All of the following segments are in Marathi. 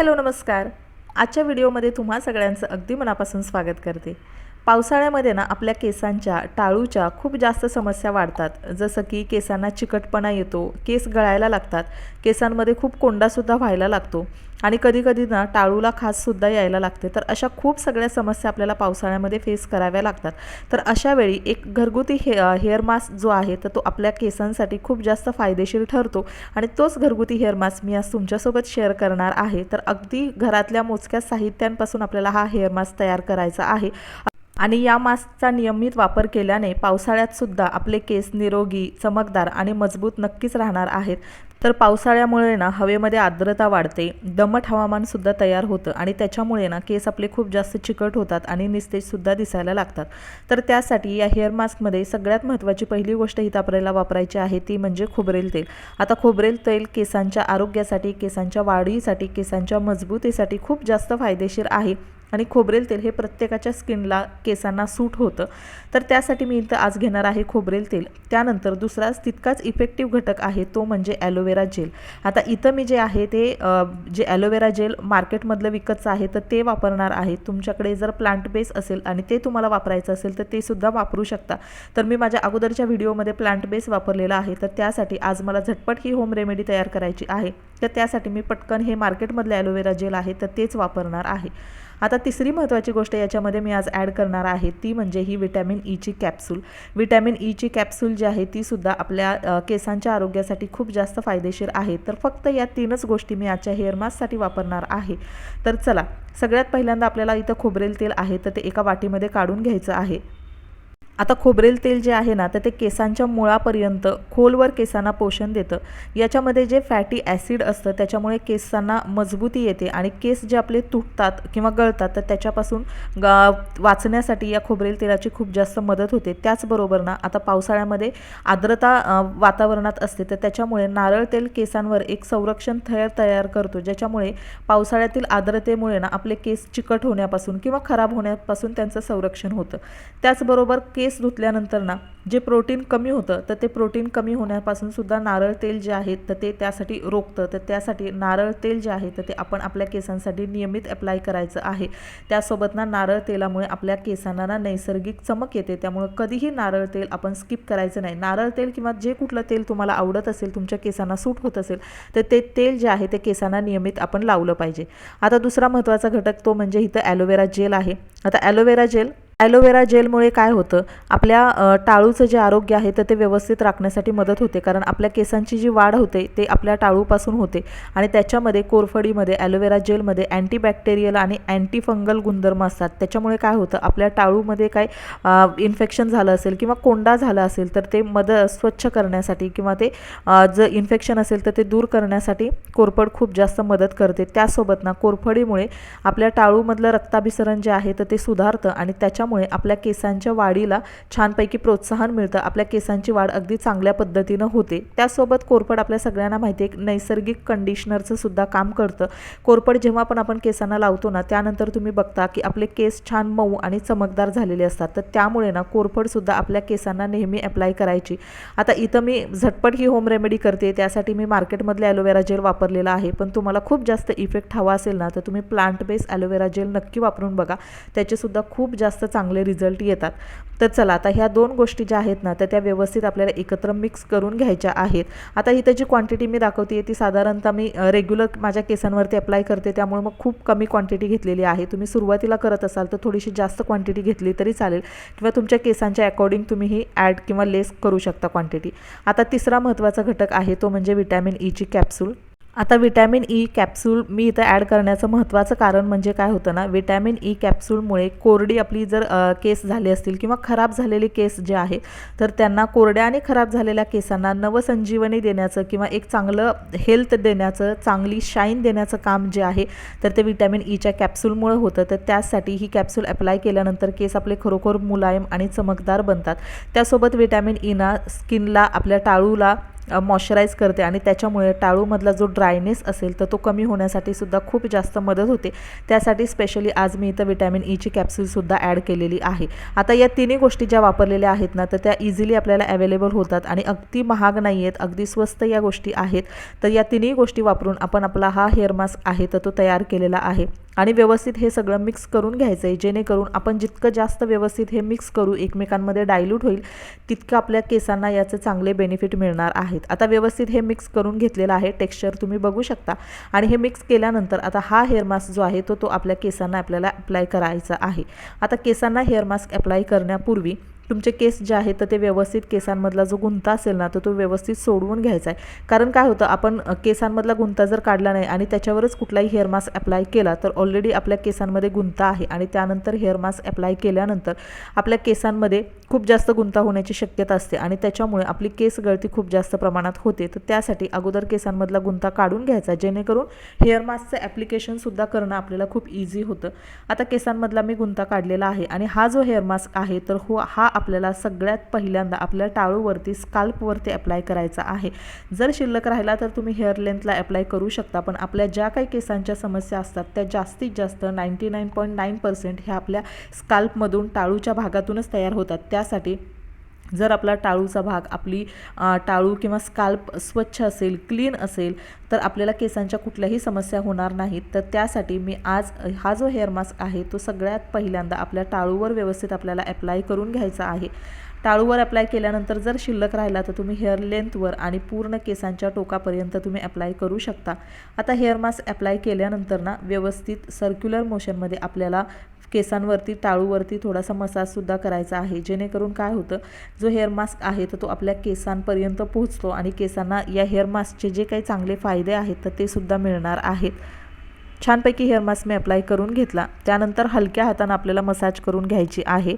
हॅलो नमस्कार। आजच्या व्हिडिओमध्ये तुम्हा सगळ्यांचं अगदी मनापासून स्वागत करते। पावसाळ्यामध्ये ना आपल्या केसांच्या टाळूच्या खूप जास्त समस्या वाढतात, जसं की केसांना चिकटपणा येतो, केस गळायला लागतात, केसांमध्ये खूप कोंडासुद्धा व्हायला लागतो आणि कधीकधी ना टाळूला खाजसुद्धा यायला लागते। तर अशा खूप सगळ्या समस्या आपल्याला पावसाळ्यामध्ये फेस कराव्या लागतात। तर अशा वेळी एक घरगुती हेअर मास्क जो आहे तर तो आपल्या केसांसाठी खूप जास्त फायदेशीर ठरतो आणि तोच घरगुती हेअर मास्क मी आज तुमच्यासोबत शेअर करणार आहे। तर अगदी घरातल्या मोजक्या साहित्यांपासून आपल्याला हा हेअर मास्क तयार करायचा आहे आणि या मास्कचा नियमित वापर केल्याने पावसाळ्यात सुद्धा आपले केस निरोगी, चमकदार आणि मजबूत नक्कीच राहणार आहेत। तर पावसाळ्यामुळे ना हवेमध्ये आर्द्रता वाढते, दमट हवामान सुद्धा तयार होतं आणि त्याच्यामुळे ना केस आपले खूप जास्त चिकट होतात आणि निस्तेज सुद्धा दिसायला लागतात। तर त्यासाठी या हेअर मास्कमध्ये सगळ्यात महत्त्वाची पहिली गोष्ट ही आपल्याला वापरायची आहे ती म्हणजे खोबरेल तेल। आता खोबरेल तेल केसांच्या आरोग्यासाठी, केसांच्या वाढीसाठी, केसांच्या मजबूतीसाठी खूप जास्त फायदेशीर आहे आणि खोबरेल तेल हे प्रत्येकाच्या स्किनला, केसांना सूट होतं। तर त्यासाठी मी इथं आज घेणार आहे खोबरेल तेल। त्यानंतर दुसराच तितकाच इफेक्टिव्ह घटक आहे तो म्हणजे ॲलोवेरा जेल। आता इथं मी जे आहे ते जे ॲलोवेरा जेल मार्केटमधलं विकतचं आहे तर ते वापरणार आहे। तुमच्याकडे जर प्लांट बेस असेल आणि ते तुम्हाला वापरायचं असेल तर ते सुद्धा वापरू शकता। तर मी माझ्या अगोदरच्या व्हिडिओमध्ये प्लांट बेस वापरलेला आहे, तर त्यासाठी आज मला झटपट ही होम रेमेडी तयार करायची आहे। तर त्यासाठी मी पटकन हे मार्केटमधलं ॲलोवेरा जेल आहे तर तेच वापरणार आहे। आता तिसरी महत्त्वाची गोष्ट याच्यामध्ये मी आज ॲड करणार आहे ती म्हणजे ही विटॅमिन ईची कॅप्सूल। विटॅमिन ईची कॅप्सूल जी आहे ती सुद्धा आपल्या केसांच्या आरोग्यासाठी खूप जास्त फायदेशीर आहे। तर फक्त या तीनच गोष्टी मी आजच्या हेअर मास्कसाठी वापरणार आहे। तर चला, सगळ्यात पहिल्यांदा आपल्याला इथं खोबरेल तेल आहे तर ते एका वाटीमध्ये काढून घ्यायचं आहे। आता खोबरेल तेल जे आहे ना तर ते केसांच्या मुळापर्यंत खोलवर केसांना पोषण देतं। याच्यामध्ये जे फॅटी ॲसिड असतं त्याच्यामुळे केसांना मजबूती येते आणि केस जे आपले तुटतात किंवा गळतात तर त्याच्यापासून वाचण्यासाठी या खोबरेल तेलाची खूप जास्त मदत होते। त्याचबरोबर ना आता पावसाळ्यामध्ये आर्द्रता वातावरणात असते तर त्याच्यामुळे नारळ तेल केसांवर एक संरक्षण थर तयार करतो, ज्याच्यामुळे पावसाळ्यातील आर्द्रतेमुळे ना आपले केस चिकट होण्यापासून किंवा खराब होण्यापासून त्यांचं संरक्षण होतं। त्याचबरोबर केस धुतल्यानंतर ना जे प्रोटीन कमी होतं तर ते प्रोटीन कमी होण्यापासून सुद्धा नारळ तेल जे आहे तर ते त्यासाठी रोखतं। तर त्यासाठी नारळ तेल जे आहे तर ते आपण आपल्या केसांसाठी नियमित अप्लाय करायचं आहे। त्यासोबत ना नारळ तेलामुळे आपल्या केसांना ना नैसर्गिक चमक येते, त्यामुळे कधीही नारळ तेल आपण स्किप करायचं नाही। नारळ तेल किंवा जे कुठलं तेल तुम्हाला आवडत असेल, तुमच्या केसांना सूट होत असेल तर ते तेल जे आहे ते केसांना नियमित आपण लावलं पाहिजे। आता दुसरा महत्त्वाचा घटक तो म्हणजे इथं ॲलोवेरा जेल आहे। आता ॲलोवेरा जेलमुळे काय होतं, आपल्या टाळूचं जे आरोग्य आहे तर ते व्यवस्थित राखण्यासाठी मदत होते, कारण आपल्या केसांची जी वाढ होते ते आपल्या टाळूपासून होते आणि त्याच्यामध्ये कोरफडीमध्ये ॲलोवेरा जेलमध्ये अँटीबॅक्टेरियल आणि अँटी फंगल गुणधर्म असतात। त्याच्यामुळे काय होतं, आपल्या टाळूमध्ये काय इन्फेक्शन झालं असेल किंवा कोंडा झाला असेल तर ते स्वच्छ करण्यासाठी किंवा ते जर इन्फेक्शन असेल तर ते दूर करण्यासाठी कोरफड खूप जास्त मदत करते। त्यासोबत ना कोरफडीमुळे आपल्या टाळूमधलं रक्ताभिसरण जे आहे तर ते सुधारतं आणि त्याच्यामुळे आपल्या केसांच्या वाढीला छानपैकी प्रोत्साहन मिळतं, आपल्या केसांची वाढ अगदी चांगल्या पद्धतीनं होते। त्यासोबत कोरफड आपल्या सगळ्यांना माहिती आहे एक नैसर्गिक कंडिशनरचं सुद्धा काम करतं। कोरफड जेव्हा पण आपण केसांना लावतो ना त्यानंतर तुम्ही बघता की आपले केस छान मऊ आणि चमकदार झालेले असतात। तर त्यामुळे ना कोरफड सुद्धा आपल्या केसांना नेहमी अप्लाय करायची। आता इथं मी झटपट ही होम रेमेडी करते, त्यासाठी मी मार्केटमधले ॲलोवेरा जेल वापरलेला आहे, पण तुम्हाला खूप जास्त इफेक्ट हवा असेल ना तर तुम्ही प्लांट बेस ॲलोवेरा जेल नक्की वापरून बघा, त्याचे सुद्धा खूप जास्त चांगले रिझल्ट येतात। तर चला, आता ह्या दोन गोष्टी ज्या आहेत ना तर त्या व्यवस्थित आपल्याला एकत्र मिक्स करून घ्यायच्या आहेत। आता इथं जी क्वांटिटी मी दाखवते ती साधारणतः मी रेग्युलर माझ्या केसांवरती अप्लाय करते, त्यामुळे मग खूप कमी क्वांटिटी घेतलेली आहे। तुम्ही सुरुवातीला करत असाल तर थोडीशी जास्त क्वांटिटी घेतली तरी चालेल किंवा तुमच्या केसांच्या अकॉर्डिंग तुम्ही ही ॲड किंवा लेस करू शकता क्वांटिटी। आता तिसरा महत्त्वाचा घटक आहे तो म्हणजे विटॅमिन ईची कॅप्सूल। आता विटॅमिन ई कॅप्सूल मी इथं ॲड करण्याचं महत्त्वाचं कारण म्हणजे काय होतं ना, विटॅमिन ई कॅप्सूलमुळे कोरडी आपली जर केस झाले असतील किंवा खराब झालेले केस जे आहे तर त्यांना, कोरड्या आणि खराब झालेल्या केसांना नवसंजीवनी देण्याचं किंवा एक चांगलं हेल्थ देण्याचं, चांगली शाईन देण्याचं काम जे आहे तर ते विटॅमिन ईच्या कॅप्सूलमुळे होतं। तर त्यासाठी ही कॅप्सूल अप्लाय केल्यानंतर केस आपले खरोखर मुलायम आणि चमकदार बनतात। त्यासोबत विटॅमिन ईना स्किनला, आपल्या टाळूला मॉइश्चराईज करते आणि त्याच्यामुळे टाळूमधला जो ड्रायनेस असेल तर तो कमी होण्यासाठी सुद्धा खूप जास्त मदत होते। त्यासाठी स्पेशली आज मी इथं विटॅमिन ईची कॅप्सूलसुद्धा ॲड केलेली आहे। आता या तिन्ही गोष्टी ज्या वापरलेल्या आहेत ना तर त्या इझिली आपल्याला अवेलेबल होतात आणि अगदी महाग नाही आहेत, अगदी स्वस्त या गोष्टी आहेत। तर या तिन्ही गोष्टी वापरून आपण आपला हा हेअर मास्क आहे तर तो तयार केलेला आहे आणि व्यवस्थित हे सगळं मिक्स करून घ्यायचं आहे, जेणेकरून आपण जितकं जास्त व्यवस्थित हे मिक्स करू, एकमेकांमध्ये डायल्यूट होईल तितकं आपल्या केसांना याचे चांगले बेनिफिट मिळणार आहेत। आता व्यवस्थित हे मिक्स करून घेतलेलं आहे, टेक्स्चर तुम्ही बघू शकता आणि हे मिक्स केल्यानंतर आता हा हेअर मास्क जो आहे तो आपल्या केसांना आपल्याला अप्लाय करायचा आहे। आता केसांना हेअर मास्क अप्लाय करण्यापूर्वी तुमचे केस जे आहेत तर ते व्यवस्थित केसांमधला जो गुंता असेल ना तर तो व्यवस्थित सोडवून घ्यायचा आहे। कारण काय होतं, आपण केसांमधला गुंता जर काढला नाही आणि त्याच्यावरच कुठलाही हेअर मास्क अप्लाय केला तर ऑलरेडी आपल्या केसांमध्ये गुंता आहे आणि त्यानंतर हेअर मास्क अप्लाय केल्यानंतर आपल्या केसांमध्ये खूप जास्त गुंता होण्याची शक्यता असते आणि त्याच्यामुळे आपली केस गळती खूप जास्त प्रमाणात होते। तर त्यासाठी अगोदर केसांमधला गुंता काढून घ्यायचा, जेणेकरून हेअर मास्कचं ॲप्लिकेशनसुद्धा करणं आपल्याला खूप इझी होतं। आता केसांमधला मी गुंता काढलेला आहे आणि हा जो हेअर मास्क आहे तर हा आपल्याला सगळ्यात पहिल्यांदा आपल्या टाळूवरती स्काल्पवरती अप्लाय करायचा आहे। जर शिल्लक राहिला तर तुम्ही हेअर लेंथला अप्लाय करू शकता, पण आपल्या ज्या काही केसांच्या समस्या असतात त्या जास्तीत जास्त 99.9% ह्या आपल्या स्काल्पमधून टाळूच्या भागातूनच तयार होतात। त्यासाठी जर आपला टाळूचा भाग, आपली टाळू किंवा स्काल्प स्वच्छ असेल, क्लीन असेल तर आपल्याला केसांच्या कुठल्याही समस्या होणार नाहीत। तर त्यासाठी मी आज हा जो हेअर मास्क आहे तो सगळ्यात पहिल्यांदा आपल्या टाळूवर व्यवस्थित आपल्याला अप्लाय करून घ्यायचा आहे। टाळूवर अप्लाय केल्यानंतर जर शिल्लक राहिला तर तुम्ही हेअर लेंथवर आणि पूर्ण केसांच्या टोकापर्यंत तुम्ही अप्लाय करू शकता। आता हेअर मास्क अप्लाय केल्यानंतर ना व्यवस्थित सर्क्युलर मोशनमध्ये आपल्याला केसांवरती, टाळूवरती थोडासा मसाजसुद्धा करायचा आहे, जेणेकरून काय होतं, जो हेअर मास्क आहे तर तो आपल्या केसांपर्यंत पोहोचतो आणि केसांना या हेअर मास्कचे जे काही चांगले फायदे आहेत तर ते सुद्धा मिळणार आहेत। छानपैकी हेअर मास्क मी अप्लाय करून घेतला, त्यानंतर हलक्या हाताने आपल्याला मसाज करून घ्यायची आहे।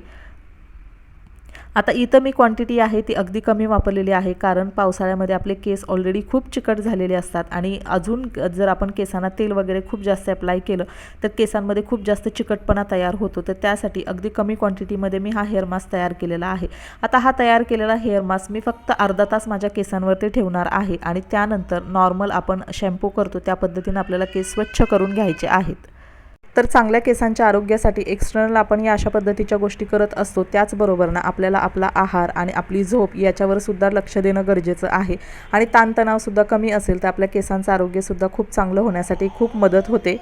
आता इथं मी क्वांटिटी आहे ती अगदी कमी वापरलेली आहे, कारण पावसाळ्यामध्ये आपले केस ऑलरेडी खूप चिकट झालेले असतात आणि अजून जर आपण केसांना तेल वगैरे खूप जास्त अप्लाय केलं तर केसांमध्ये खूप जास्त चिकटपणा तयार होतो। तर त्यासाठी अगदी कमी क्वांटिटीमध्ये मी हा हेअर मास्क तयार केलेला आहे। आता हा तयार केलेला हेअर मास्क मी फक्त अर्धा तास माझ्या केसांवरती ठेवणार आहे आणि त्यानंतर नॉर्मल आपण शॅम्पू करतो त्या पद्धतीने आपल्याला केस स्वच्छ करून घ्यायचे आहेत। तर चांगल्या केसांच्या आरोग्यासाठी एक्सटर्नल आपण या अशा पद्धतीच्या गोष्टी करत असतो, त्याचबरोबर ना आपल्याला आपला आहार आणि आपली झोप याच्यावर सुद्धा लक्ष देणं गरजेचं आहे आणि ताणतणावसुद्धा कमी असेल तर आपल्या केसांचं आरोग्यसुद्धा खूप चांगलं होण्यासाठी खूप मदत होते।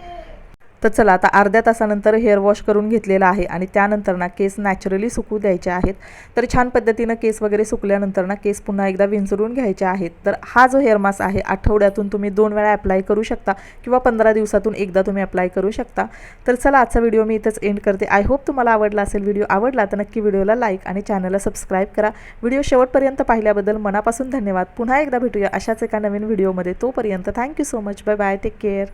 तर चला, आता अर्ध्या तासानंतर हेअर वॉश करून घेतलेला आहे आणि त्यानंतर ना केस नॅचरली सुकू द्यायचे आहेत। तर छान पद्धतीनं केस वगैरे सुकल्यानंतर ना केस पुन्हा एकदा विंचरून घ्यायचे आहेत। तर हा जो हेअर मास्क आहे आठवड्यातून तुम्ही 2 वेळा अप्लाय करू शकता किंवा 15 दिवसातून एकदा तुम्ही अप्लाय करू शकता। तर चला, आजचा व्हिडिओ मी इथंच एंड करते। आय होप तुम्हाला आवडला असेल। व्हिडिओ आवडला तर नक्की व्हिडिओला लाईक आणि चॅनलला सबस्क्राईब करा। व्हिडिओ शेवटपर्यंत पाहिल्याबद्दल मनापासून धन्यवाद। पुन्हा एकदा भेटूया अशाच एका नवीन व्हिडिओमध्ये, तोपर्यंत thank you so much. Bye bye, take care.